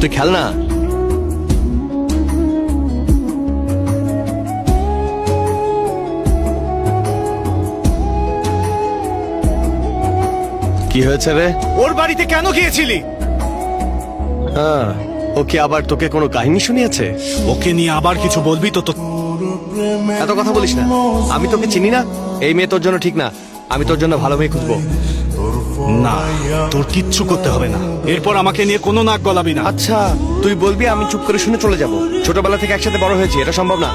তুই খেল না। কি হয়েছে রে? ওর বাড়িতে কেন গিয়েছিলি? হ্যাঁ, ওকে আবার তোকে কোনো কাহিনী শুনিয়েছে? ওকে নিয়ে আবার কিছু বলবি তো? এত কথা বলিস না, আমি তোকে চিনি না। এই মেয়ে তোর জন্য ঠিক না, আমি তোর জন্য ভালো মেয়ে খুঁজবো। না, তোর কিচ্ছু করতে হবে না। এরপর আমাকে নিয়ে কোনো নাক গলাবি না। আচ্ছা, তুই বলবি, আমি চুপ করে শুনে চলে যাব। ছোটবেলা থেকে একসাথে বড় হয়েছি, এটা সম্ভব না।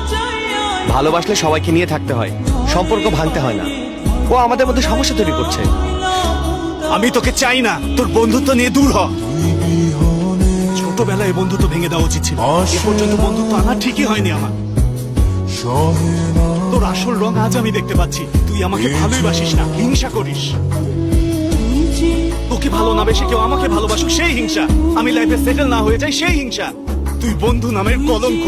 ভালোবাসলে সবাইকে নিয়ে থাকতে হয়, সম্পর্ক ভাঙতে হয় না। ও আমাদের মধ্যে সমস্যা তৈরি করছে। আমি তোকে চাই না, তোর বন্ধুত্ব নিয়ে দূর হ। ছোটবেলায় বন্ধুত্ব ভেঙে দেওয়া উচিত ছিল। এ পর্যন্ত বন্ধুত্ব আনা ঠিকই হয়নি আমার। তোর আসল রং আজ আমি দেখতে পাচ্ছি। তুই আমাকে ভালোই বাসিস না, হিংসা করিস। তোকে ভালো না বেশি কেউ আমাকে ভালোবাসুক, সেই হিংসা। আমি লাইফে সেটেল না হয়ে যাই, সেই হিংসা। তুই বন্ধু নামের কলঙ্ক।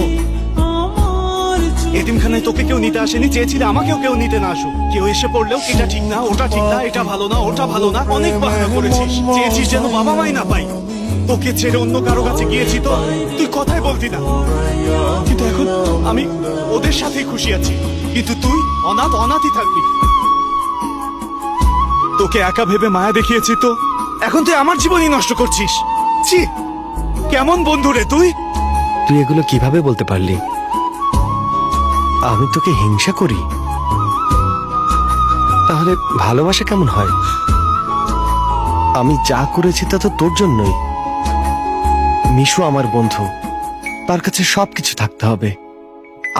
এতিমখানায় তোকে কেউ নিতে আসেনি, চেয়েছিলে আমাকেও কেউ নিতে না আসুক। কেউ এসে পড়লেও এটা ঠিক না, ওটা ঠিক না, এটা ভালো না, ওটা ভালো না, অনেক বাহানা করেছিস। চেয়েছিস যেন বাবা মাই না পাই। তোকে ছেড়ে অন্য কারো কাছে গিয়েছি তো তুই কথাই বলতি না। কিন্তু এখন আমি ওদের সাথেই খুশি আছি। কিন্তু তুই অনাথই থাকবি। তোকে একা ভেবে মায়া দেখিয়েছি তো এখন তুই আমার জীবনই নষ্ট করছিস। ছি, কেমন বন্ধু রে তুই? তুই এগুলো কিভাবে বলতে পারলি? আমি তোকে হিংসা করি? তাহলে ভালোবাসা কেমন হয়? আমি যা করেছি তা তো তোর জন্যই। মিশু আমার বন্ধু, তার কাছে সবকিছু থাকতে হবে।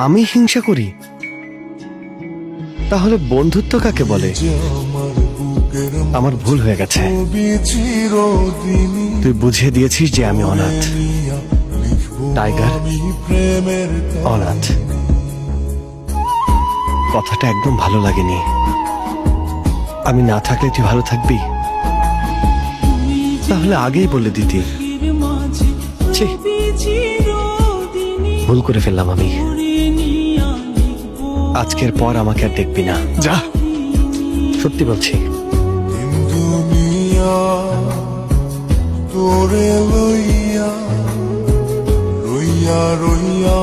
আমি হিংসা করি? তাহলে বন্ধুত্ব কাকে বলে? আমার ভুল হয়ে গেছে। তুই বুঝিয়ে দিয়েছিস যে আমি অনাথ। টাইগার অনাথ। কথাটা একদম ভালো লাগেনি। আমি না থাকলে তুই ভালো থাকবি? তাহলে আগেই বলে দিতি। ছি, ভুল করে ফেললাম আমি। আজকের পর আমাকে আর দেখবি না। যা। সত্যি বলছি। তোরে লইয়া রইয়া রইয়া